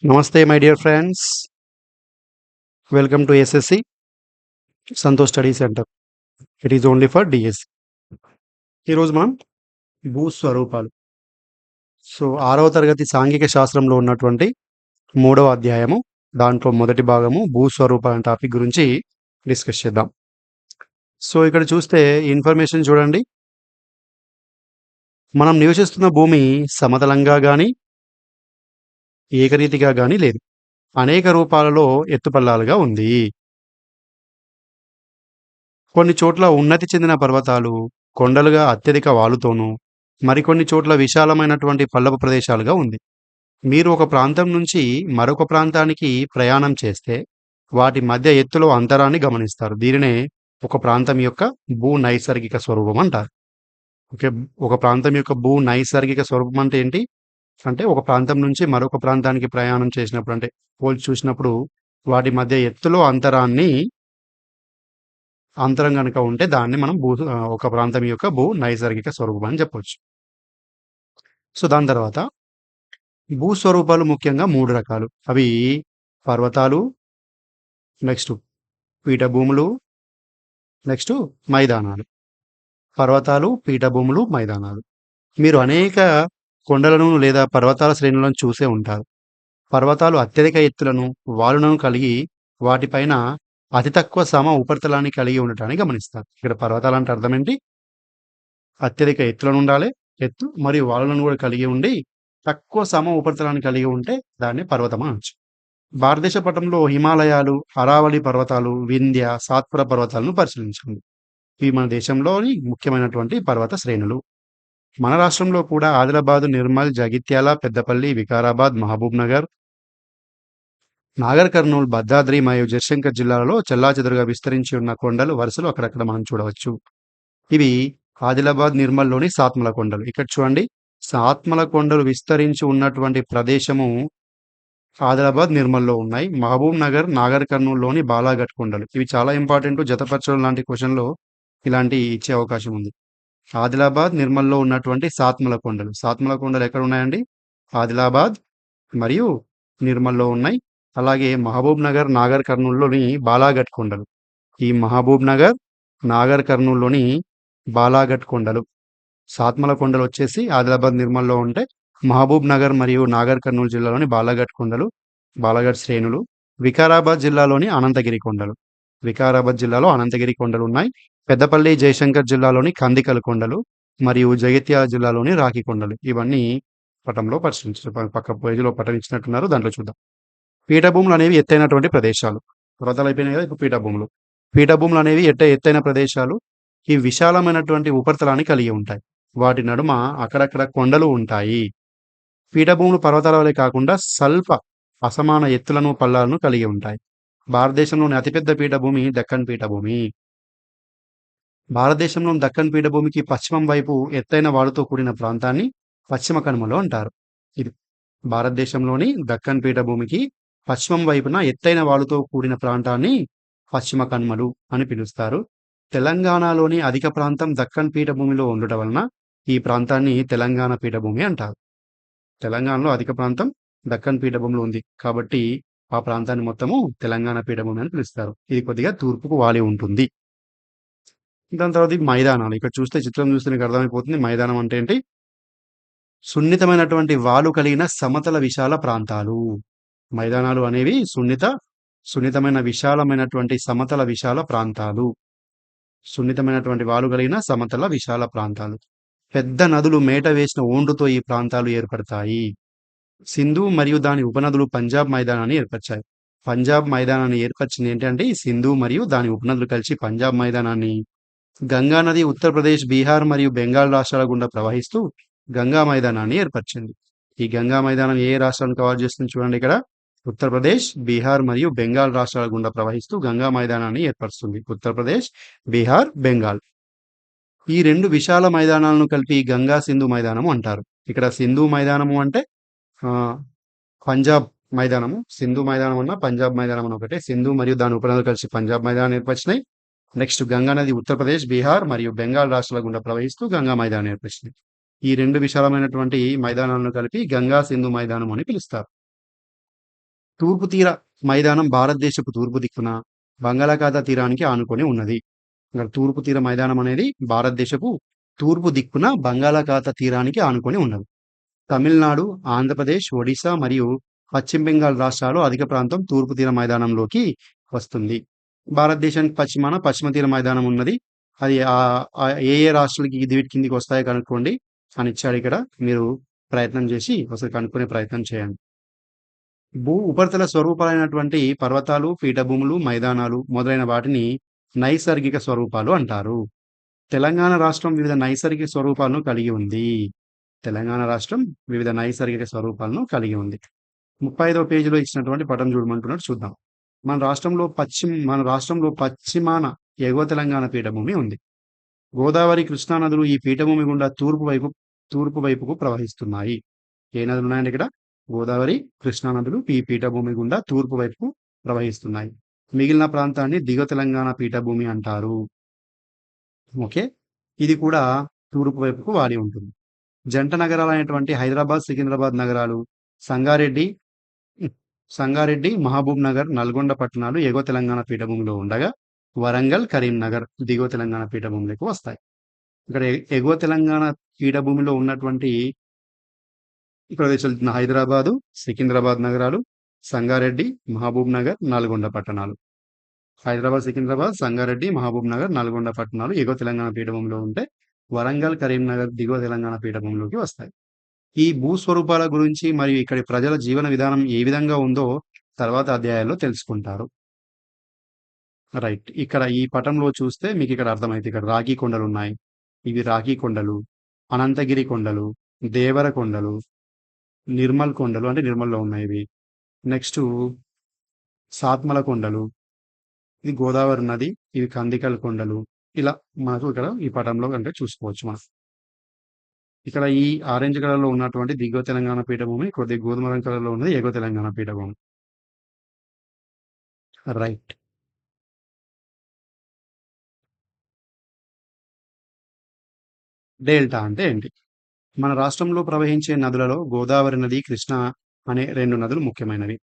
Namaste, my dear friends. Welcome to SSC Santosh Study Center. It is only for DSC. ఈరోజు మనం భూస్వరూపాలు so 6వ తరగతి సాంఘిక శాస్త్రంలో ఉన్నటువంటి 3వ అధ్యాయము దాంట్లో మొదటి భాగము భూస్వరూపాలు అనే టాపిక్ గురించి డిస్కస్ చేద్దాం. సో ఇక్కడ చూస్తే ఇన్ఫర్మేషన్ చూడండి. మనం నివసిస్తున్న భూమి సమతలంగా కానీ ఏకరీతిగా కానీ లేదు. అనేక రూపాలలో ఎత్తుపల్లాలుగా ఉంది. కొన్ని చోట్ల ఉన్నతి చెందిన పర్వతాలు కొండలుగా అత్యధిక వాలుతోనూ మరికొన్ని చోట్ల విశాలమైనటువంటి పల్లపు ప్రదేశాలుగా ఉంది. మీరు ఒక ప్రాంతం నుంచి మరొక ప్రాంతానికి ప్రయాణం చేస్తే వాటి మధ్య ఎత్తులో అంతరాన్ని గమనిస్తారు. దీనినే ఒక ప్రాంతం యొక్క భూ నైసర్గిక స్వరూపం అంటారు. ఓకే, ఒక ప్రాంతం యొక్క భూ నైసర్గిక స్వరూపం అంటే ఏంటి అంటే ఒక ప్రాంతం నుంచి మరొక ప్రాంతానికి ప్రయాణం చేసినప్పుడు అంటే పోల్చి చూసినప్పుడు వాటి మధ్య ఎత్తులో అంతరం కనుక ఉంటే దాన్ని మనం ఒక ప్రాంతం యొక్క భూ నైసర్గిక స్వరూపం అని చెప్పొచ్చు. సో దాని తర్వాత భూస్వరూపాలు ముఖ్యంగా 3 రకాలు. అవి పర్వతాలు, నెక్స్ట్ పీఠభూములు, నెక్స్ట్ మైదానాలు. పర్వతాలు, పీఠభూములు, మైదానాలు. మీరు అనేక కొండలను లేదా పర్వతాల శ్రేణులను చూసే ఉంటారు. పర్వతాలు అత్యధిక ఎత్తులను, వాలులను కలిగి వాటిపైన అతి తక్కువ సమ ఉపరితలాన్ని కలిగి ఉండటాన్ని గమనిస్తారు. ఇక్కడ పర్వతాలు అంటే అర్థం ఏంటి? అత్యధిక ఎత్తులను ఉండాలి, ఎత్తు మరియు వాలులను కూడా కలిగి ఉండి తక్కువ సమ ఉపరితలాన్ని కలిగి ఉంటే దాన్ని పర్వతం అనొచ్చు. భారతదేశ పటంలో హిమాలయాలు, అరావళి పర్వతాలు, వింధ్య, సాత్పుర పర్వతాలను పరిశీలించండి. ఇవి మన దేశంలోని ముఖ్యమైనటువంటి పర్వత శ్రేణులు. మన రాష్ట్రంలో కూడా ఆదిలాబాద్, నిర్మల్, జగిత్యాల, పెద్దపల్లి, వికారాబాద్, మహబూబ్ నగర్, నాగర్ కర్నూల్, భద్రాద్రి మరియు జయశంకర్ జిల్లాలలో చెల్లాచెదురుగా విస్తరించి ఉన్న కొండలు వరుసలు అక్కడక్కడ మనం చూడవచ్చు. ఇవి ఆదిలాబాద్, నిర్మల్లోని సాత్మల కొండలు. ఇక్కడ చూడండి, సాత్మల కొండలు విస్తరించి ఉన్నటువంటి ప్రదేశము ఆదిలాబాద్, నిర్మల్లో ఉన్నాయి. మహబూబ్ నగర్, నాగర్ కర్నూల్లోని బాలాఘట్ కొండలు. ఇవి చాలా ఇంపార్టెంట్. జతపరచడం లాంటి క్వశ్చన్లో ఇలాంటి ఇచ్చే అవకాశం ఉంది. ఆదిలాబాద్, నిర్మల్లో ఉన్నటువంటి సాత్మల కొండలు. సాత్మల కొండలు ఎక్కడ ఉన్నాయండి? ఆదిలాబాద్ మరియు నిర్మల్లో ఉన్నాయి. అలాగే మహబూబ్ నగర్, నాగర్ కర్నూల్లోని బాలాఘట్ కొండలు. ఈ మహబూబ్ నగర్, నాగర్ కర్నూల్లోని బాలాఘట్ కొండలు. సాత్మల కొండలు వచ్చేసి ఆదిలాబాద్, నిర్మల్లో ఉంటే మహబూబ్ నగర్ మరియు నాగర్ కర్నూలు జిల్లాలోని బాలాఘట్ కొండలు, బాలాఘట్ శ్రేణులు. వికారాబాద్ జిల్లాలోని అనంతగిరి కొండలు. వికారాబాద్ జిల్లాలో అనంతగిరి కొండలు ఉన్నాయి. పెద్దపల్లి, జయశంకర్ జిల్లాలోని కందికల్ కొండలు మరియు జగిత్యాల జిల్లాలోని రాఖీ కొండలు. ఇవన్నీ పటంలో పరిశీలించారు. పక్క పేజీలో పటం ఇచ్చినట్టున్నారు, దాంట్లో చూద్దాం. పీఠభూములు అనేవి ఎత్తైనటువంటి ప్రదేశాలు. పర్వతాలు అయిపోయినాయి కదా, ఇప్పుడు పీఠభూములు. పీఠభూములు అనేవి ఎత్తైన ప్రదేశాలు. ఈ విశాలమైనటువంటి ఉపరితలాన్ని కలిగి ఉంటాయి. వాటి నడుమ అక్కడక్కడ కొండలు ఉంటాయి. పీఠభూములు పర్వతాల వలె కాకుండా స్వల్ప అసమాన ఎత్తులను, పల్లాలను కలిగి ఉంటాయి. భారతదేశంలోని అతిపెద్ద పీఠభూమి దక్కన్ పీఠభూమి. భారతదేశంలోని దక్కన్ పీఠభూమికి పశ్చిమం వైపు ఎత్తైన వాలుతో కూడిన ప్రాంతాన్ని పశ్చిమ కనుమలు అంటారు. ఇది భారతదేశంలోని దక్కన్ పీఠభూమికి పశ్చిమం వైపున ఎత్తైన వాలుతో కూడిన ప్రాంతాన్ని పశ్చిమ కనుమలు అని పిలుస్తారు. తెలంగాణలోని అధిక ప్రాంతం దక్కన్ పీఠభూమిలో ఉండటం వలన ఈ ప్రాంతాన్ని తెలంగాణ పీఠభూమి అంటారు. తెలంగాణలో అధిక ప్రాంతం దక్కన్ పీఠభూమిలో ఉంది కాబట్టి ఆ ప్రాంతాన్ని మొత్తము తెలంగాణ పీఠభూమి అని పిలుస్తారు. ఇది కొద్దిగా తూర్పుకు వాలి ఉంటుంది. దాని తర్వాత మైదానాలు. ఇక్కడ చూస్తే చిత్రం చూస్తే మీకు అర్థమైపోతుంది మైదానం అంటే ఏంటి. సున్నితమైనటువంటి వాలు కలిగిన సమతల విశాల ప్రాంతాలు. మైదానాలు అనేవి సున్నితమైన విశాలమైనటువంటి సమతల విశాల ప్రాంతాలు. సున్నితమైనటువంటి వాలు కలిగిన సమతల విశాల ప్రాంతాలు. పెద్ద నదులు మేట వేసిన ఓండ్రుతో ఈ ప్రాంతాలు ఏర్పడతాయి. సింధు మరియు దాని ఉపనదులు పంజాబ్ మైదానాన్ని ఏర్పరిచాయి. పంజాబ్ మైదానాన్ని ఏర్పరిచింది ఏంటంటే సింధు మరియు దాని ఉపనదులు కలిసి పంజాబ్ మైదానాన్ని. గంగా నది ఉత్తరప్రదేశ్, బీహార్ మరియు బెంగాల్ రాష్ట్రాల గుండా ప్రవహిస్తూ గంగా మైదానాన్ని ఏర్పరిచింది. ఈ గంగా మైదానం ఏ రాష్ట్రాలను కవర్ చేస్తుంది చూడండి. ఇక్కడ ఉత్తరప్రదేశ్, బీహార్ మరియు బెంగాల్ రాష్ట్రాల గుండా ప్రవహిస్తూ గంగా మైదానాన్ని ఏర్పరుస్తుంది. ఉత్తరప్రదేశ్, బీహార్, బెంగాల్. ఈ 2 విశాల మైదానాలను కలిపి గంగా సింధు మైదానము అంటారు. ఇక్కడ సింధు మైదానము అంటే పంజాబ్ మైదానము. సింధు మైదానం అన్న పంజాబ్ మైదానం అని ఒకటే. సింధు మరియు దాని ఉపనదులు కలిసి పంజాబ్ మైదానాన్ని ఏర్పరిచినాయి. నెక్స్ట్ గంగా నది ఉత్తరప్రదేశ్, బీహార్ మరియు బెంగాల్ రాష్ట్రాల గుండా ప్రవహిస్తూ గంగా మైదానం ఏర్పరిచింది. ఈ 2 విశాలమైనటువంటి మైదానాలను కలిపి గంగా సింధు మైదానం అని పిలుస్తారు. తూర్పు తీర మైదానం భారతదేశపు తూర్పు దిక్కున బంగాళాఖాత తీరానికి ఆనుకొని ఉన్నది. ఇక్కడ తూర్పు తీర మైదానం అనేది భారతదేశపు తూర్పు దిక్కున బంగాళాఖాత తీరానికి ఆనుకొని ఉన్నది. తమిళనాడు, ఆంధ్రప్రదేశ్, ఒడిశా మరియు పశ్చిమ బెంగాల్ రాష్ట్రాలు అధిక ప్రాంతం తూర్పు తీర మైదానంలోకి వస్తుంది. భారతదేశానికి పశ్చిమాన పశ్చిమ తీర మైదానం ఉన్నది. అది ఏ ఏ రాష్ట్రాలకి ఇది వీటి కిందికి వస్తాయో కనుక్కోండి అని ఇచ్చాడు ఇక్కడ. మీరు ప్రయత్నం చేసి ఒకసారి కనుక్కునే ప్రయత్నం చేయండి. భూ ఉపరితల స్వరూపాలైనటువంటి పర్వతాలు, పీఠభూములు, మైదానాలు మొదలైన వాటిని నైసర్గిక స్వరూపాలు అంటారు. తెలంగాణ రాష్ట్రం వివిధ నైసర్గిక స్వరూపాలను కలిగి ఉంది. తెలంగాణ రాష్ట్రం వివిధ నైసర్గిక స్వరూపాలను కలిగి ఉంది. 35వ పేజీలో ఇచ్చినటువంటి పటం చూడమంటున్నాడు, చూద్దాం. మన రాష్ట్రంలో పశ్చిమాన ఎగువ తెలంగాణ పీఠభూమి ఉంది. గోదావరి, కృష్ణా నదులు ఈ పీఠభూమి గుండా తూర్పు వైపుకు ప్రవహిస్తున్నాయి. ఏ నదులు ఉన్నాయండి ఇక్కడ? గోదావరి, కృష్ణా నదులు ఈ పీఠభూమి గుండా తూర్పు వైపుకు ప్రవహిస్తున్నాయి. మిగిలిన ప్రాంతాన్ని దిగువ తెలంగాణ పీఠభూమి అంటారు. ఓకే, ఇది కూడా తూర్పు వైపుకు వాడి ఉంటుంది. జంట నగరాలైనటువంటి హైదరాబాద్, సికింద్రాబాద్ నగరాలు సంగారెడ్డి, మహబూబ్ నగర్, నల్గొండ పట్టణాలు ఎగువ తెలంగాణ పీఠభూమిలో ఉండగా వరంగల్, కరీంనగర్ దిగువ తెలంగాణ పీఠభూమిలోకి వస్తాయి. ఇక్కడ ఎగువ తెలంగాణ పీఠభూమిలో ఉన్నటువంటి ప్రదేశాలు హైదరాబాదు, సికింద్రాబాద్ నగరాలు, సంగారెడ్డి, మహబూబ్ నగర్, నల్గొండ పట్టణాలు. హైదరాబాద్, సికింద్రాబాద్, సంగారెడ్డి, మహబూబ్ నగర్, నల్గొండ పట్టణాలు ఎగువ తెలంగాణ పీఠభూమిలో ఉంటే వరంగల్, కరీంనగర్ దిగువ తెలంగాణ పీఠభూమిలోకి వస్తాయి. ఈ భూస్వరూపాల గురించి మరియు ఇక్కడి ప్రజల జీవన విధానం ఏ విధంగా ఉందో తర్వాత అధ్యాయాల్లో తెలుసుకుంటారు. రైట్, ఇక్కడ ఈ పటంలో చూస్తే మీకు ఇక్కడ అర్థమైతే ఇక్కడ రాఖీ కొండలు ఉన్నాయి. ఇవి రాఖీ కొండలు, అనంతగిరి కొండలు, దేవర కొండలు, నిర్మల్ కొండలు అంటే నిర్మల్లో ఉన్నాయి ఇవి. నెక్స్ట్ సాత్మల కొండలు, ఇది గోదావరి నది, ఇవి కందికల్ కొండలు. ఇలా మనకు ఇక్కడ ఈ పటంలో కనుక చూసుకోవచ్చు. మనం ఇక్కడ ఈ ఆరెంజ్ కలర్ లో ఉన్నటువంటి దిగువ తెలంగాణ పీఠభూమి, కొద్ది గోధుమ రంగు కలర్ లో ఉన్నది ఎగువ తెలంగాణ పీఠభూమి. రైట్, డెల్టా అంటే ఏంటి? మన రాష్ట్రంలో ప్రవహించే నదులలో గోదావరి నది, కృష్ణ అనే 2 నదులు ముఖ్యమైనవి.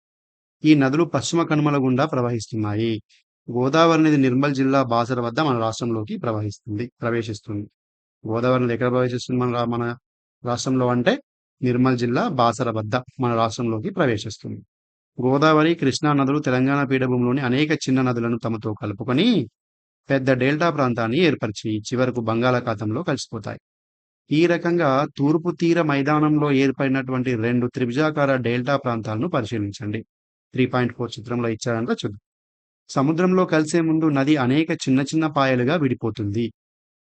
ఈ నదులు పశ్చిమ కనుమల గుండా ప్రవహిస్తున్నాయి. గోదావరి నది నిర్మల్ జిల్లా బాసర వద్ద మన రాష్ట్రంలోకి ప్రవేశిస్తుంది. గోదావరి నది ఎక్కడ ప్రవేశిస్తుంది మన రాష్ట్రంలో అంటే నిర్మల్ జిల్లా బాసర వద్ద మన రాష్ట్రంలోకి ప్రవేశిస్తుంది. గోదావరి, కృష్ణా నదులు తెలంగాణ పీఠభూమిలోని అనేక చిన్న నదులను తమతో కలుపుకొని పెద్ద డెల్టా ప్రాంతాన్ని ఏర్పరిచి చివరకు బంగాళాఖాతంలో కలిసిపోతాయి. ఈ రకంగా తూర్పు తీర మైదానంలో ఏర్పడినటువంటి 2 త్రిభుజాకార డెల్టా ప్రాంతాలను పరిశీలించండి. 3.4 చిత్రంలో ఇచ్చారంట, చూద్దాం. సముద్రంలో కలిసే ముందు నది అనేక చిన్న చిన్న పాయలుగా విడిపోతుంది.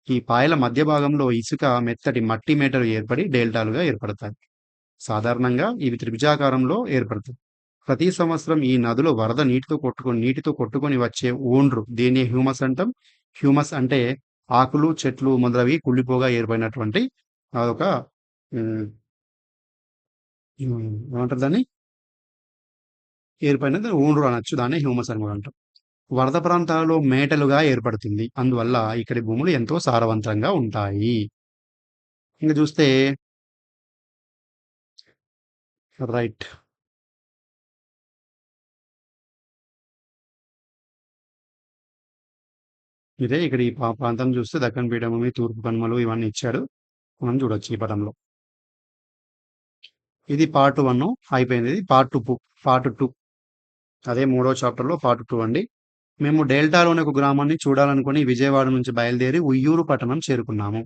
ఈ పాయల మధ్య భాగంలో ఇసుక, మెత్తటి మట్టి మేటలు ఏర్పడి డెల్టాలుగా ఏర్పడతాయి. సాధారణంగా ఇవి త్రిభుజాకారంలో ఏర్పడతాయి. ప్రతి సంవత్సరం ఈ నదులు వరద నీటితో కొట్టుకొని వచ్చే ఓండ్రు, దీన్ని హ్యూమస్ అంటాం. హ్యూమస్ అంటే ఆకులు, చెట్లు మొదలవి కుళ్ళిపోగా ఏర్పడినటువంటి అదొక ఏమంటారు దాన్ని, ఏర్పడినది ఓండ్రు అనొచ్చు. దాన్ని హ్యూమస్ అని కూడా అంటాం. వరద ప్రాంతాలలో మేటలుగా ఏర్పడుతుంది. అందువల్ల ఇక్కడి భూములు ఎంతో సారవంతంగా ఉంటాయి. ఇంకా చూస్తే రైట్, ఇదే ఇక్కడ ఈ ప్రాంతం చూస్తే దక్కన్ పీఠభూమి, తూర్పు కనుమలు ఇవన్నీ ఇచ్చాడు. మనం చూడొచ్చు ఈ పటంలో. ఇది పార్ట్ 1 అయిపోయింది. ఇది పార్ట్ 2 అదే 3వ చాప్టర్లో పార్ట్ 2 అండి. మేము డెల్టాలోని ఒక గ్రామాన్ని చూడాలనుకుని విజయవాడ నుంచి బయలుదేరి ఉయ్యూరు పట్టణం చేరుకున్నాము.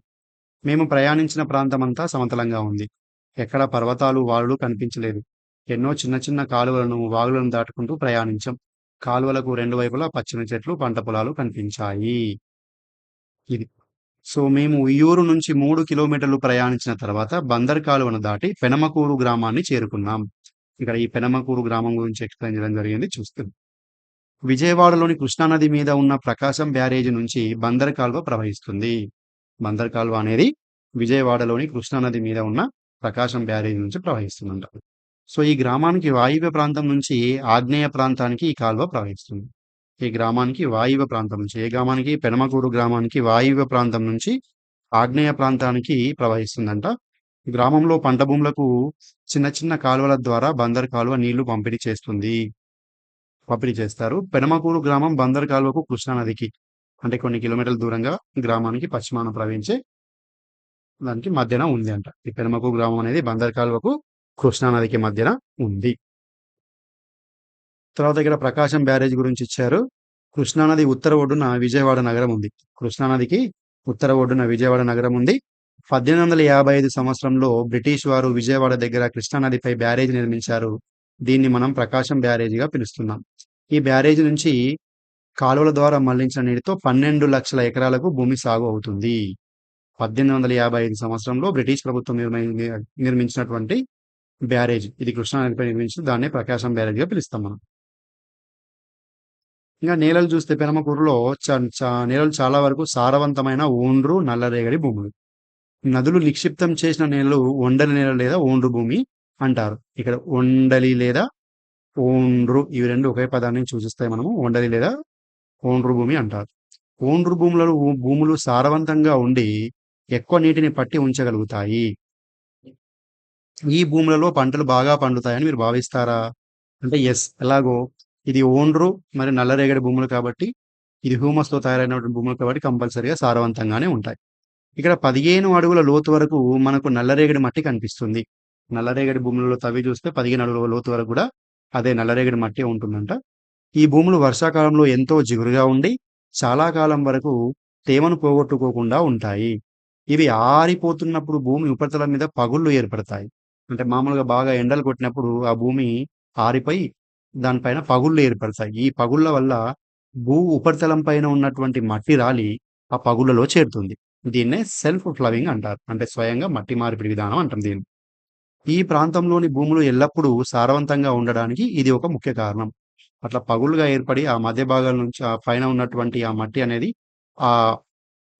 మేము ప్రయాణించిన ప్రాంతమంతా సమతలంగా ఉంది. ఎక్కడ పర్వతాలు, వాగులు కనిపించలేదు. ఎన్నో చిన్న చిన్న కాలువలను, వాగులను దాటుకుంటూ ప్రయాణించాం. కాలువలకు 2 వైపులా పచ్చని చెట్లు, పంట పొలాలు కనిపించాయి. ఇది సో మేము ఉయ్యూరు నుంచి 3 కిలోమీటర్లు ప్రయాణించిన తర్వాత బందర్ కాలువను దాటి పెనమకూరు గ్రామాన్ని చేరుకున్నాం. ఇక్కడ ఈ పెనమకూరు గ్రామం గురించి ఎక్స్ప్లెయిన్ చేయడం జరిగింది, చూస్తుంది. విజయవాడలోని కృష్ణానది మీద ఉన్న ప్రకాశం బ్యారేజీ నుంచి బందర్ కాలువ ప్రవహిస్తుంది. బందర్ కాలువ అనేది విజయవాడలోని కృష్ణానది మీద ఉన్న ప్రకాశం బ్యారేజీ నుంచి ప్రవహిస్తుందంట. సో ఈ గ్రామానికి వాయువ్య ప్రాంతం నుంచి ఆగ్నేయ ప్రాంతానికి ఈ కాలువ ప్రవహిస్తుంది. ఈ గ్రామానికి వాయువ్య ప్రాంతం నుంచి, ఏ గ్రామానికి? పెనమకూరు గ్రామానికి వాయువ్య ప్రాంతం నుంచి ఆగ్నేయ ప్రాంతానికి ప్రవహిస్తుందంట. గ్రామంలో పంట భూములకు చిన్న చిన్న కాలువల ద్వారా బందరు కాలువ నీళ్లు పంపిణీ చేస్తారు. పెనమకూరు గ్రామం బందరు కాలువకు కృష్ణా నదికి అంటే కొన్ని కిలోమీటర్ల దూరంగా గ్రామానికి పశ్చిమాన ప్రవహించే దానికి మధ్యన ఉంది అంట. ఈ పెనమకూరు గ్రామం అనేది బందరు కాలువకు కృష్ణా నదికి మధ్యన ఉంది. తర్వాత ఇక్కడ ప్రకాశం బ్యారేజ్ గురించి ఇచ్చారు. కృష్ణానది ఉత్తర ఒడ్డున విజయవాడ నగరం ఉంది. కృష్ణానదికి ఉత్తర ఒడ్డున విజయవాడ నగరం ఉంది. 1855 సంవత్సరంలో బ్రిటిష్ వారు విజయవాడ దగ్గర కృష్ణానదిపై బ్యారేజ్ నిర్మించారు. దీన్ని మనం ప్రకాశం బ్యారేజీగా పిలుస్తున్నాం. ఈ బ్యారేజ్ నుంచి కాలువల ద్వారా మళ్లించిన నీటితో 12 లక్షల ఎకరాలకు భూమి సాగు అవుతుంది. 1855 సంవత్సరంలో బ్రిటిష్ ప్రభుత్వం నిర్మించినటువంటి బ్యారేజ్ ఇది కృష్ణానదిపై నిర్మించిన దాన్నే ప్రకాశం బ్యారేజ్గా పిలుస్తాం మనం. ఇంకా నేలలు చూస్తే పెనమకూరులో నేలలు చాలా వరకు సారవంతమైన ఒండ్రు నల్లరేగడి భూములు. నదులు నిక్షిప్తం చేసిన నేలలు ఒండలి నేల లేదా ఒండ్రు భూమి అంటారు. ఇక్కడ ఒండలి లేదా ఒండ్రు ఇవి రెండు ఒకే పదాన్ని సూచిస్తాయి. మనము ఒండలి లేదా ఒండ్రు భూమి అంటారు. ఒండ్రు భూములు సారవంతంగా ఉండి ఎక్కువ నీటిని పట్టి ఉంచగలుగుతాయి. ఈ భూములలో పంటలు బాగా పండుతాయని మీరు భావిస్తారా అంటే ఎస్. ఎలాగో ఇది ఒండ్రు మరి నల్లరేగడి భూములు కాబట్టి ఇది హ్యూమస్తో తయారైనటువంటి భూములు కాబట్టి కంపల్సరీగా సారవంతంగానే ఉంటాయి. ఇక్కడ 15 అడుగుల లోతు వరకు మనకు నల్లరేగడి మట్టి కనిపిస్తుంది. నల్లరేగడి భూములలో తవ్వి చూస్తే 15 అడుగుల లోతు వరకు కూడా అదే నల్లరేగడి మట్టి ఉంటుందంట. ఈ భూములు వర్షాకాలంలో ఎంతో జిగురుగా ఉండి చాలా కాలం వరకు తేమను పోగొట్టుకోకుండా ఉంటాయి. ఇవి ఆరిపోతున్నప్పుడు భూమి ఉపరితలం మీద పగుళ్ళు ఏర్పడతాయి. అంటే మామూలుగా బాగా ఎండలు కొట్టినప్పుడు ఆ భూమి ఆరిపోయి దానిపైన పగుళ్ళు ఏర్పడతాయి. ఈ పగుళ్ళ వల్ల భూ ఉపరితలం పైన ఉన్నటువంటి మట్టి రాలి ఆ పగుళ్ళలో చేరుతుంది. దీన్నే సెల్ఫ్ ఫ్లవింగ్ అంటారు. అంటే స్వయంగా మట్టి మార్పిడి విధానం అంటాం దీన్ని. ఈ ప్రాంతంలోని భూములు ఎల్లప్పుడూ సారవంతంగా ఉండడానికి ఇది ఒక ముఖ్య కారణం. అట్లా పగులుగా ఏర్పడి ఆ మధ్య భాగాల నుంచి ఆ పైన ఉన్నటువంటి ఆ మట్టి అనేది ఆ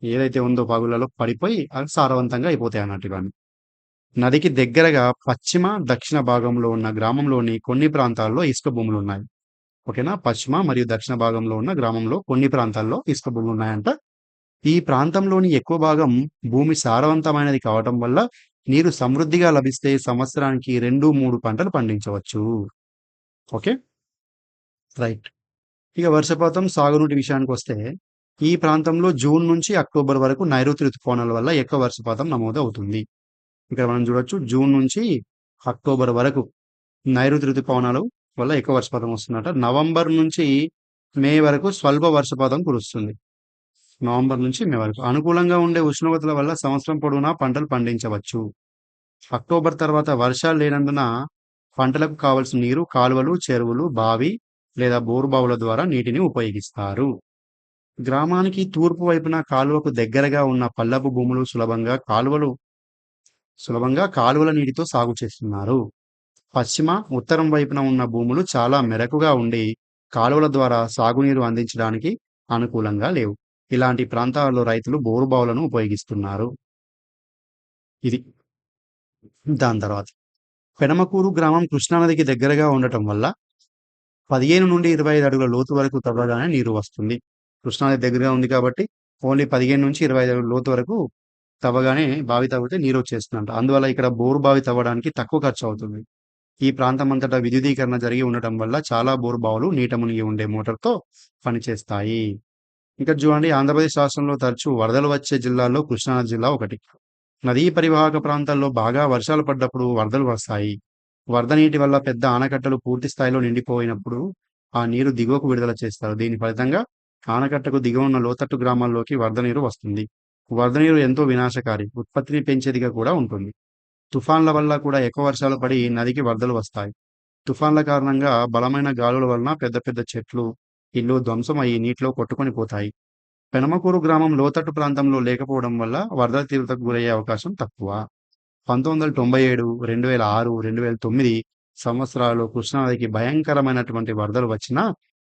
ఏదైతే ఉందో పగుళ్ళలో పడిపోయి అవి సారవంతంగా అయిపోతాయి అన్నట్టు ఇవన్నీ. నదికి దగ్గరగా పశ్చిమ దక్షిణ భాగంలో ఉన్న గ్రామంలోని కొన్ని ప్రాంతాల్లో ఇసుక భూములు ఉన్నాయి. ఓకేనా. పశ్చిమ మరియు దక్షిణ భాగంలో ఉన్న గ్రామంలో కొన్ని ప్రాంతాల్లో ఇసుక భూములు ఉన్నాయంట. ఈ ప్రాంతంలోని ఎక్కువ భాగం భూమి సారవంతమైనది కావటం వల్ల నీరు సమృద్ధిగా లభిస్తే సంవత్సరానికి 2-3 పంటలు పండించవచ్చు. Okay right. ఇక వర్షపాతం సాగునీటి విషయానికి వస్తే ఈ ప్రాంతంలో జూన్ నుంచి అక్టోబర్ వరకు నైరుతి ఋతుపవనాల వల్ల ఎక్కువ వర్షపాతం నమోదు అవుతుంది. ఇక్కడ మనం చూడొచ్చు జూన్ నుంచి అక్టోబర్ వరకు నైరుతి ఋతుపవనాల వల్ల ఎక్కువ వర్షపాతం వస్తుందట. నవంబర్ నుంచి మే వరకు స్వల్ప వర్షపాతం కురుస్తుంది. నవంబర్ నుంచి మే వరకు అనుకూలంగా ఉండే ఉష్ణోగ్రతల వల్ల సంవత్సరం పొడవునా పంటలు పండించవచ్చు. అక్టోబర్ తర్వాత వర్షాలు లేనందున పంటలకు కావలసిన నీరు కాలువలు, చెరువులు, బావి లేదా బోరుబావుల ద్వారా నీటిని ఉపయోగిస్తారు. గ్రామానికి తూర్పు వైపున కాలువకు దగ్గరగా ఉన్న పల్లపు భూములు సులభంగా కాలువల నీటితో సాగు చేస్తున్నారు. పశ్చిమ, ఉత్తరం వైపున ఉన్న భూములు చాలా మెరకుగా ఉండి కాలువల ద్వారా సాగునీరు అందించడానికి అనుకూలంగా లేవు. ఇలాంటి ప్రాంతాల్లో రైతులు బోరుబావులను ఉపయోగిస్తున్నారు. ఇది దాని తర్వాత పెనమకూరు గ్రామం కృష్ణానదికి దగ్గరగా ఉండటం వల్ల 15 నుండి 25 అడుగుల లోతు వరకు తవ్వగానే నీరు వస్తుంది. కృష్ణానది దగ్గరగా ఉంది కాబట్టి ఓన్లీ 15 నుంచి 25 అడుగుల లోతు వరకు తవ్వగానే బావి తవ్వితే నీరు వచ్చేస్తుందంట. అందువల్ల ఇక్కడ బోరు బావి తవ్వడానికి తక్కువ ఖర్చు అవుతుంది. ఈ ప్రాంతం అంతటా విద్యుదీకరణ జరిగి ఉండటం వల్ల చాలా బోరు బావులు నీట మునిగి ఉండే మోటార్తో పనిచేస్తాయి. ఇంకా చూడండి, ఆంధ్రప్రదేశ్ రాష్ట్రంలో తరచూ వరదలు వచ్చే జిల్లాల్లో కృష్ణానది జిల్లా ఒకటి. నదీ పరివాహక ప్రాంతాల్లో బాగా వర్షాలు పడ్డప్పుడు వరదలు వస్తాయి. వరద నీటి వల్ల పెద్ద ఆనకట్టలు పూర్తి స్థాయిలో నిండిపోయినప్పుడు ఆ నీరు దిగువకు విడుదల చేస్తారు. దీని ఫలితంగా ఆనకట్టకు దిగువ ఉన్న లోతట్టు గ్రామాల్లోకి వరద నీరు వస్తుంది. వరద నీరు ఎంతో వినాశకారి, ఉత్పత్తిని పెంచేదిగా కూడా ఉంటుంది. తుఫాన్ల వల్ల కూడా ఎక్కువ వర్షాలు పడి నదికి వరదలు వస్తాయి. తుఫాన్ల కారణంగా బలమైన గాలుల వలన పెద్ద పెద్ద చెట్లు, ఇల్లు ధ్వంసం అయ్యి నీటిలో కొట్టుకొని పోతాయి. పెనమకూరు గ్రామం లోతట్టు ప్రాంతంలో లేకపోవడం వల్ల వరదల తీవ్రతకు గురయ్యే అవకాశం తక్కువ. 1997, 2006, 2009 సంవత్సరాల్లో కృష్ణానదికి భయంకరమైనటువంటి వరదలు వచ్చినా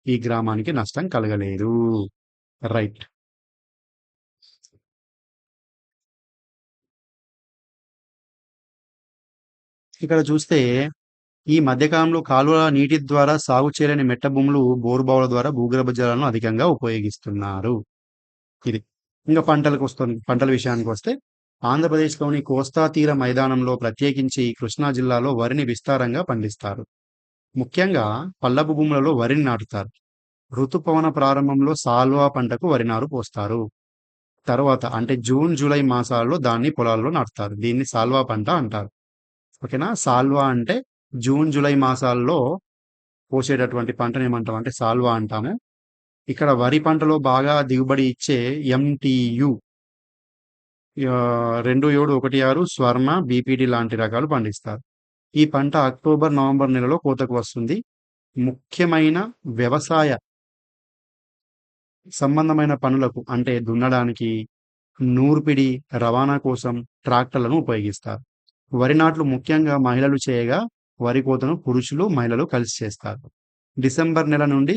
ఈ గ్రామానికి నష్టం కలగలేదు. రైట్. ఇక్కడ చూస్తే ఈ మధ్యకాలంలో కాలువల నీటి ద్వారా సాగు చేయలేని మెట్ట భూములు బోరుబావుల ద్వారా భూగర్భ జలాలను అధికంగా ఉపయోగిస్తున్నారు. ఇది ఇంకా పంటల విషయానికి వస్తే ఆంధ్రప్రదేశ్లోని కోస్తా తీర మైదానంలో ప్రత్యేకించి కృష్ణా జిల్లాలో వరిని విస్తారంగా పండిస్తారు. ముఖ్యంగా పల్లపు భూములలో వరిని నాటుతారు. ఋతుపవన ప్రారంభంలో సాల్వా పంటకు వరి నారు పోస్తారు. తర్వాత అంటే జూన్ జూలై మాసాల్లో దాన్ని పొలాల్లో నాటుతారు. దీన్ని సాల్వా పంట అంటారు. ఓకేనా. సాల్వా అంటే జూన్ జూలై మాసాల్లో పోసేటటువంటి పంటను ఏమంటాం అంటే సాల్వా అంటాము. ఇక్కడ వరి పంటలో బాగా దిగుబడి ఇచ్చే ఎంటీయు 2716 స్వర్ణ బీపీటీ లాంటి రకాలు పండిస్తారు. ఈ పంట అక్టోబర్ నవంబర్ నెలలో కోతకు వస్తుంది. ముఖ్యమైన వ్యవసాయ సంబంధమైన పనులకు అంటే దున్నడానికి, నూర్పిడి, రవాణా కోసం ట్రాక్టర్లను ఉపయోగిస్తారు. వరి నాట్లు ముఖ్యంగా మహిళలు చేయగా వరి కోతను పురుషులు, మహిళలు కలిసి చేస్తారు. డిసెంబర్ నెల నుండి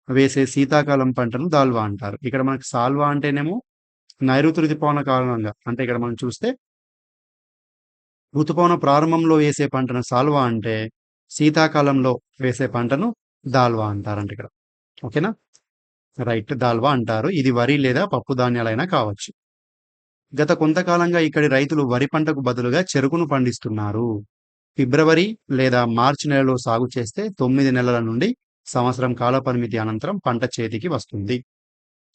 వేసే శీతాకాలం పంటను దాల్వా అంటారు. ఇక్కడ మనకి సాల్వా అంటేనేమో నైరుతి ఋతుపవన కారణంగా అంటే ఇక్కడ మనం చూస్తే ఋతుపవన ప్రారంభంలో వేసే పంటను సాల్వా అంటే శీతాకాలంలో వేసే పంటను దాల్వా అంటారంట ఇక్కడ. ఓకేనా. రైట్. దాల్వా అంటారు. ఇది వరి లేదా పప్పు ధాన్యాలైనా కావచ్చు. గత కొంతకాలంగా ఇక్కడి రైతులు వరి పంటకు బదులుగా చెరుకును పండిస్తున్నారు. ఫిబ్రవరి లేదా మార్చి నెలలో సాగు చేస్తే 9 నెలల నుండి సంవత్సరం కాల పరిమితి అనంతరం పంట చేతికి వస్తుంది.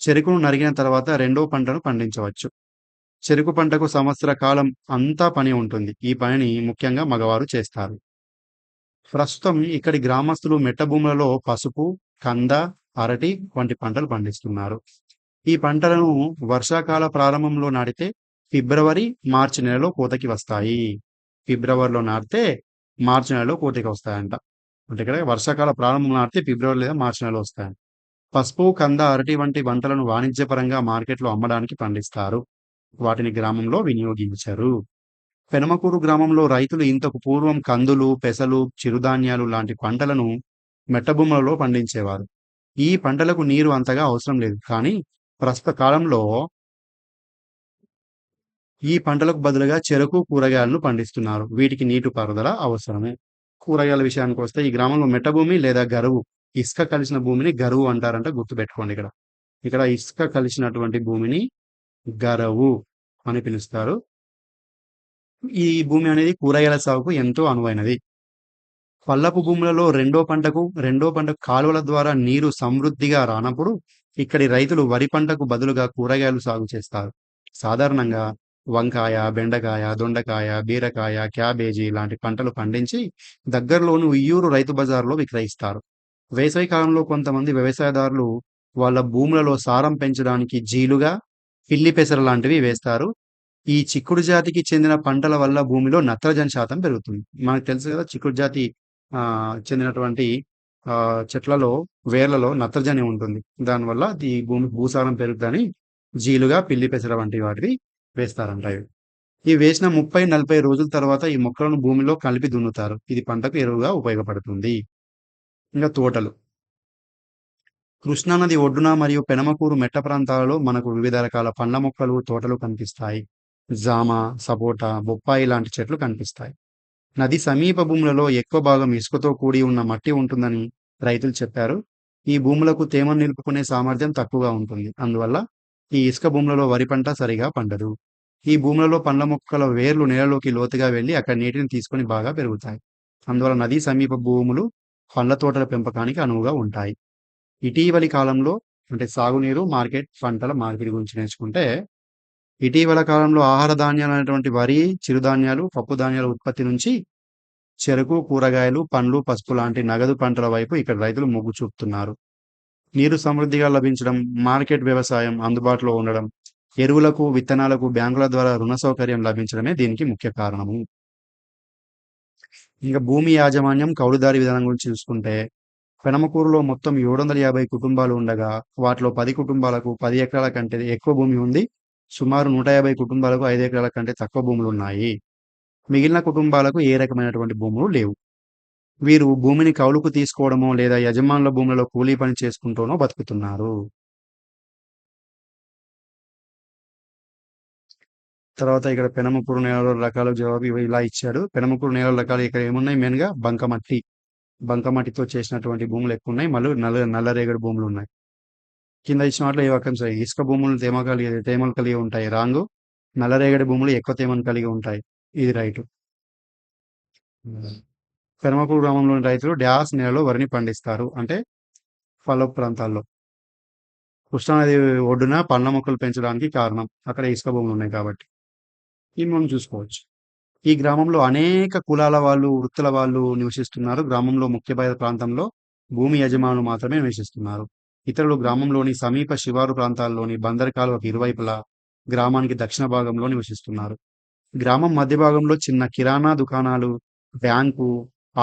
చెరుకును నరిగిన తర్వాత రెండో పంటను పండించవచ్చు. చెరుకు పంటకు సంవత్సర కాలం అంతా పని ఉంటుంది. ఈ పనిని ముఖ్యంగా మగవారు చేస్తారు. ప్రస్తుతం ఇక్కడి గ్రామస్తులు మెట్ట భూములలో పసుపు, కంద, అరటి వంటి పంటలు పండిస్తున్నారు. ఈ పంటలను వర్షాకాల ప్రారంభంలో నాటితే ఫిబ్రవరి, మార్చి నెలలో కోతకి వస్తాయి. ఫిబ్రవరిలో నాటితే మార్చి నెలలో కోతకి వస్తాయంట. అంటే ఇక్కడ వర్షాకాల ప్రారంభంలో నాటితే ఫిబ్రవరి లేదా మార్చి నెలలో వస్తాయంట. పసుపు, కంద, అరటి వంటి పంటలను వాణిజ్యపరంగా మార్కెట్లో అమ్మడానికి పండిస్తారు. వాటిని గ్రామంలో వినియోగించరు. పెనమకూరు గ్రామంలో రైతులు ఇంతకు పూర్వం కందులు, పెసలు, చిరుధాన్యాలు లాంటి పంటలను మెట్టభూములలో పండించేవారు. ఈ పంటలకు నీరు అంతగా అవసరం లేదు. కానీ ప్రస్తుత కాలంలో ఈ పంటలకు బదులుగా చెరకు, కూరగాయలను పండిస్తున్నారు. వీటికి నీటిపారుదల అవసరమే. కూరగాయల విషయానికి వస్తే ఈ గ్రామంలో మెట్టభూమి లేదా గరువు, ఇసుక కలిసిన భూమిని గరువు అంటారంట. గుర్తుపెట్టుకోండి ఇక్కడ. ఇక్కడ ఇసుక కలిసినటువంటి భూమిని గరవు అని పిలుస్తారు. ఈ భూమి అనేది కూరగాయల సాగుకు ఎంతో అనువైనది. పల్లపు భూములలో రెండో పంటకు కాలువల ద్వారా నీరు సమృద్ధిగా రానప్పుడు ఇక్కడి రైతులు వరి పంటకు బదులుగా కూరగాయలు సాగు చేస్తారు. సాధారణంగా వంకాయ, బెండకాయ, దొండకాయ, బీరకాయ, క్యాబేజీ లాంటి పంటలు పండించి దగ్గరలోని ఉయ్యూరు రైతు బజార్లో విక్రయిస్తారు. వేసవి కాలంలో కొంతమంది వ్యవసాయదారులు వాళ్ళ భూములలో సారం పెంచడానికి జీలుగా, పిల్లి పెసర లాంటివి వేస్తారు. ఈ చిక్కుడు జాతికి చెందిన పంటల వల్ల భూమిలో నత్రజని శాతం పెరుగుతుంది. మనకు తెలుసు కదా చిక్కుడు జాతి చెందినటువంటి చెట్లలో వేర్లలో నత్రజని ఉంటుంది. దానివల్ల ఈ భూమి భూసారం పెరుగుతుందని జీలుగా, పిల్లి పెసర వంటి వాటివి వేస్తారంట ఇవి. ఇవి వేసిన 30-40 రోజుల తర్వాత ఈ మొక్కలను భూమిలో కలిపి దున్నుతారు. ఇది పంటకు ఎరువుగా ఉపయోగపడుతుంది. ఇంకా తోటలు. కృష్ణానది ఒడ్డున మరియు పెనమకూరు మెట్ట ప్రాంతాలలో మనకు వివిధ రకాల పండ్ల మొక్కలు, తోటలు కనిపిస్తాయి. జామ, సపోటా, బొప్పాయి లాంటి చెట్లు కనిపిస్తాయి. నది సమీప భూములలో ఎక్కువ భాగం ఇసుకతో కూడి ఉన్న మట్టి ఉంటుందని రైతులు చెప్పారు. ఈ భూములకు తేమను నిలుపుకునే సామర్థ్యం తక్కువగా ఉంటుంది. అందువల్ల ఈ ఇసుక భూములలో వరి పంట సరిగా పండదు. ఈ భూములలో పండ్ల మొక్కల వేర్లు నేలలోకి లోతుగా వెళ్లి అక్కడ నీటిని తీసుకొని బాగా పెరుగుతాయి. అందువల్ల నదీ సమీప భూములు పండ్ల తోటల పెంపకానికి అనువుగా ఉంటాయి. ఇటీవలి కాలంలో అంటే సాగునీరు, పంటల మార్పిడి గురించి నేర్చుకుంటే ఇటీవల కాలంలో ఆహార ధాన్యాలు అనేటువంటి వరి, చిరుధాన్యాలు, పప్పు ధాన్యాల ఉత్పత్తి నుంచి చెరకు, కూరగాయలు, పండ్లు, పసుపు లాంటి నగదు పంటల వైపు ఇక్కడ రైతులు మొగ్గు చూపుతున్నారు. నీరు సమృద్ధిగా లభించడం, మార్కెట్ వ్యవసాయం అందుబాటులో ఉండడం, ఎరువులకు, విత్తనాలకు బ్యాంకుల ద్వారా రుణ సౌకర్యం లభించడమే దీనికి ముఖ్య కారణము. ఇంకా భూమి యాజమాన్యం, కౌలుదారి విధానం గురించి చూసుకుంటే పెనమకూరులో మొత్తం 750 కుటుంబాలు ఉండగా వాటిలో 10 కుటుంబాలకు 10 ఎకరాల కంటే ఎక్కువ భూమి ఉంది. సుమారు 150 కుటుంబాలకు 5 ఎకరాల కంటే తక్కువ భూములు ఉన్నాయి. మిగిలిన కుటుంబాలకు ఏ రకమైనటువంటి భూములు లేవు. వీరు భూమిని కౌలుకు తీసుకోవడమో లేదా యజమానుల భూములలో కూలీ పని చేసుకుంటూనో బతుకుతున్నారు. తర్వాత ఇక్కడ పెనమకూరు నేలల రకాల జవాబు ఇలా ఇచ్చాడు. పెనమకూరు నేలల రకాలు ఇక్కడ ఏమున్నాయి? మెయిన్గా బంకమట్టితో చేసినటువంటి భూములు ఎక్కువ ఉన్నాయి. మళ్ళీ నల్లరేగడి భూములు ఉన్నాయి. కింద ఇచ్చిన వాటిలో ఏ వాక్యం సరే. ఇసుక భూములు తేమలు కలిగి ఉంటాయి. రాంగు. నల్లరేగడి భూములు ఎక్కువ తేమను కలిగి ఉంటాయి. ఇది రైటు. పెనమకూరు గ్రామంలోని రైతులు డ్యాస్ నేలలో వరిని పండిస్తారు. అంటే పల్లపు ప్రాంతాల్లో. కృష్ణానది ఒడ్డున పండ్ల మొక్కలు పెంచడానికి కారణం. అక్కడ ఇసుక భూములు ఉన్నాయి కాబట్టి. ఇవి మనం చూసుకోవచ్చు. ఈ గ్రామంలో అనేక కులాల వాళ్ళు, వృత్తుల వాళ్ళు నివసిస్తున్నారు. గ్రామంలో ముఖ్య ప్రాంతంలో భూమి యజమానులు మాత్రమే నివసిస్తున్నారు. ఇతరులు గ్రామంలోని సమీప శివారు ప్రాంతాల్లోని బందరు కాలువకు ఇరువైపులా గ్రామానికి దక్షిణ భాగంలో నివసిస్తున్నారు. గ్రామం మధ్య భాగంలో చిన్న కిరాణా దుకాణాలు, బ్యాంకు,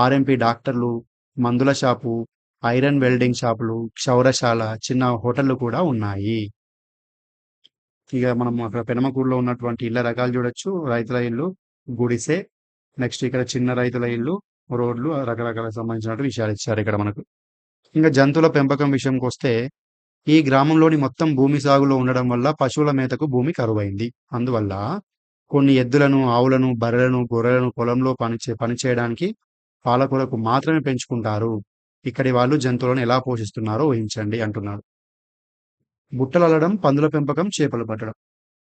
ఆర్ఎంపీ డాక్టర్లు, మందుల షాపు, ఐరన్ వెల్డింగ్ షాపులు, క్షౌరశాల, చిన్న హోటళ్లు కూడా ఉన్నాయి. ఇక మనం అక్కడ పెనమకూరులో ఉన్నటువంటి ఇళ్ళ రకాలు చూడొచ్చు. రైతుల ఇల్లు, గుడిసె, నెక్స్ట్ ఇక్కడ చిన్న రైతుల ఇల్లు, రోడ్లు, రకరకాల సంబంధించినటువంటి విషయాలు ఇచ్చారు ఇక్కడ మనకు. ఇంకా జంతువుల పెంపకం విషయంకి వస్తే ఈ గ్రామంలోని మొత్తం భూమి సాగులో ఉండడం వల్ల పశువుల మేతకు భూమి కరువైంది. అందువల్ల కొన్ని ఎద్దులను, ఆవులను, బర్రెలను, గొర్రెలను పొలంలో పనిచేయడానికి పాల కొరకు మాత్రమే పెంచుకుంటారు. ఇక్కడి వాళ్ళు జంతువులను ఎలా పోషిస్తున్నారో ఊహించండి అంటున్నాడు. బుట్టలు అల్లడం, పందుల పెంపకం, చేపలు పట్టడం.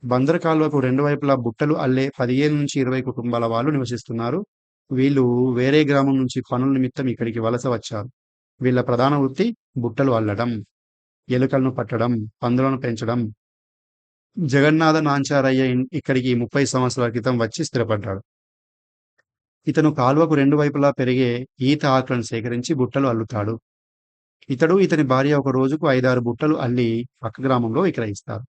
బందరు కాలువకు రెండు వైపులా బుట్టలు అల్లే 15-20 కుటుంబాల వాళ్ళు నివసిస్తున్నారు. వీళ్ళు వేరే గ్రామం నుంచి పనుల నిమిత్తం ఇక్కడికి వలస వచ్చారు. వీళ్ళ ప్రధాన వృత్తి బుట్టలు అల్లడం, ఎలుకలను పట్టడం, పందులను పెంచడం. జగన్నాథ నాంచారయ్య ఇక్కడికి 30 సంవత్సరాల క్రితం వచ్చి స్థిరపడ్డాడు. ఇతను కాలువకు రెండు వైపులా పెరిగే ఈత ఆకులను సేకరించి బుట్టలు అల్లుతాడు. ఇతని భార్య ఒక రోజుకు 5-6 బుట్టలు అల్లి పక్క గ్రామంలో విక్రయిస్తారు.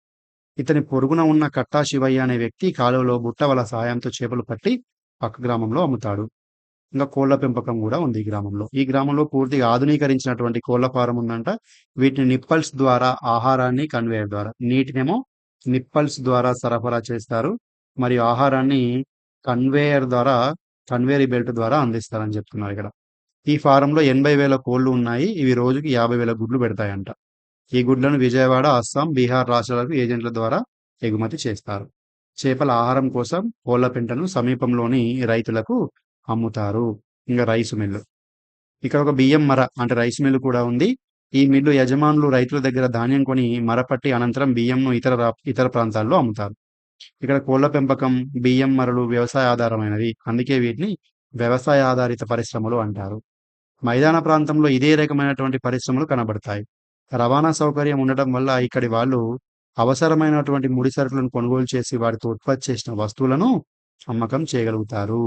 ఇతని పొరుగున ఉన్న కట్టా శివయ్య అనే వ్యక్తి కాలువలో బుట్ట వల సాయంతో చేపలు పట్టి పక్క గ్రామంలో అమ్ముతాడు. ఇంకా కోళ్ల పెంపకం కూడా ఉంది ఈ గ్రామంలో. ఈ గ్రామంలో పూర్తిగా ఆధునీకరించినటువంటి కోళ్ల ఫారం ఉందంట. వీటిని నిప్పల్స్ ద్వారా ఆహారాన్ని కన్వేయర్ ద్వారా, నీటినేమో నిప్పల్స్ ద్వారా సరఫరా చేస్తారు. మరియు ఆహారాన్ని కన్వేయర్ ద్వారా, కన్వేయర్ బెల్ట్ ద్వారా అందిస్తారని చెప్తున్నారు ఇక్కడ. ఈ ఫారంలో 80,000 కోళ్లు ఉన్నాయి. ఇవి రోజుకి 50,000 గుడ్లు పెడతాయంట. ఈ గుడ్లను విజయవాడ, అస్సాం, బీహార్ రాష్ట్రాలకు ఏజెంట్ల ద్వారా ఎగుమతి చేస్తారు. చేపల ఆహారం కోసం కోళ్ల పెంటను సమీపంలోని రైతులకు అమ్ముతారు. ఇంకా రైసు మిల్లు. ఇక్కడ ఒక బియ్యం మర అంటే రైస్ మిల్లు కూడా ఉంది. ఈ మిల్లు యజమానులు రైతుల దగ్గర ధాన్యం కొని మరపట్టి అనంతరం బియ్యంను ఇతర ప్రాంతాల్లో అమ్ముతారు. ఇక్కడ కోళ్ల పెంపకం, బియ్యం మరలు వ్యవసాయ ఆధారమైనవి. అందుకే వీటిని వ్యవసాయ ఆధారిత పరిశ్రమలు అంటారు. మైదాన ప్రాంతంలో ఇదే రకమైనటువంటి పరిశ్రమలు కనబడతాయి. రవాణా సౌకర్యం ఉండటం వల్ల ఇక్కడి వాళ్ళు అవసరమైనటువంటి ముడి సరుకులను కొనుగోలు చేసి వాటితో ఉత్పత్తి చేసిన వస్తువులను అమ్మకం చేయగలుగుతారు.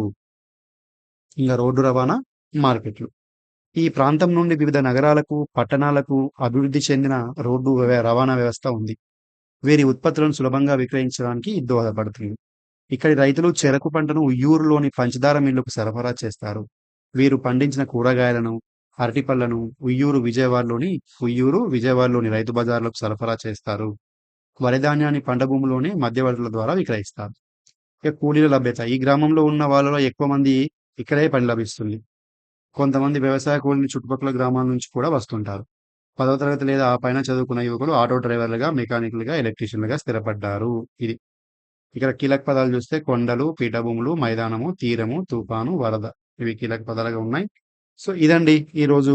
ఇంకా రోడ్డు రవాణా, మార్కెట్లు. ఈ ప్రాంతం నుండి వివిధ నగరాలకు, పట్టణాలకు అభివృద్ధి చెందిన రోడ్డు రవాణా వ్యవస్థ ఉంది. వీరి ఉత్పత్తులను సులభంగా విక్రయించడానికి ఇది దోహదపడుతుంది. ఇక్కడి రైతులు చెరకు పంటను ఉయ్యూరులోని పంచదార మిల్లుకు సరఫరా చేస్తారు. వీరు పండించిన కూరగాయలను, అరటిపళ్లను విజయవాడలోని రైతు బజార్లకు సరఫరా చేస్తారు. వరి ధాన్యాన్ని పంట భూమిలోని మధ్యవర్తుల ద్వారా విక్రయిస్తారు. ఇక కూలీల లభ్యత. ఈ గ్రామంలో ఉన్న వాళ్ళలో ఎక్కువ మంది ఇక్కడే పని లభిస్తుంది. కొంతమంది వ్యవసాయ కూలీని చుట్టుపక్కల గ్రామాల నుంచి కూడా వస్తుంటారు. 10వ తరగతి లేదా ఆ పైన చదువుకున్న యువకులు ఆటో డ్రైవర్లుగా, మెకానికల్గా, ఎలక్ట్రీషియన్లుగా స్థిరపడ్డారు. ఇది ఇక్కడ కీలక పదాలు చూస్తే కొండలు, పీఠభూములు, మైదానము, తీరము, తుఫాను, వరద. ఇవి కీలక పదాలుగా ఉన్నాయి. సో ఇదండి ఈరోజు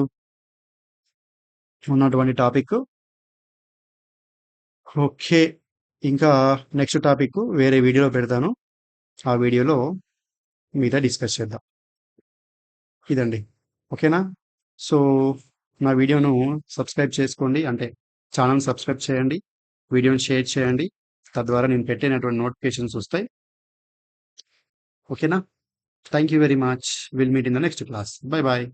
ఉన్నటువంటి టాపిక్. ఓకే. ఇంకా నెక్స్ట్ టాపిక్ వేరే వీడియోలో పెడతాను. ఆ వీడియోలో మీతో డిస్కస్ చేద్దాం. ఇదండి. ఓకేనా? సో నా వీడియోను సబ్స్క్రైబ్ చేసుకోండి. అంటే ఛానల్ సబ్స్క్రైబ్ చేయండి. వీడియోని షేర్ చేయండి. తద్వారా నేను పెట్టినటువంటి నోటిఫికేషన్స్ వస్తాయి. ఓకేనా? Thank you very much. Will meet in the next class. Bye bye.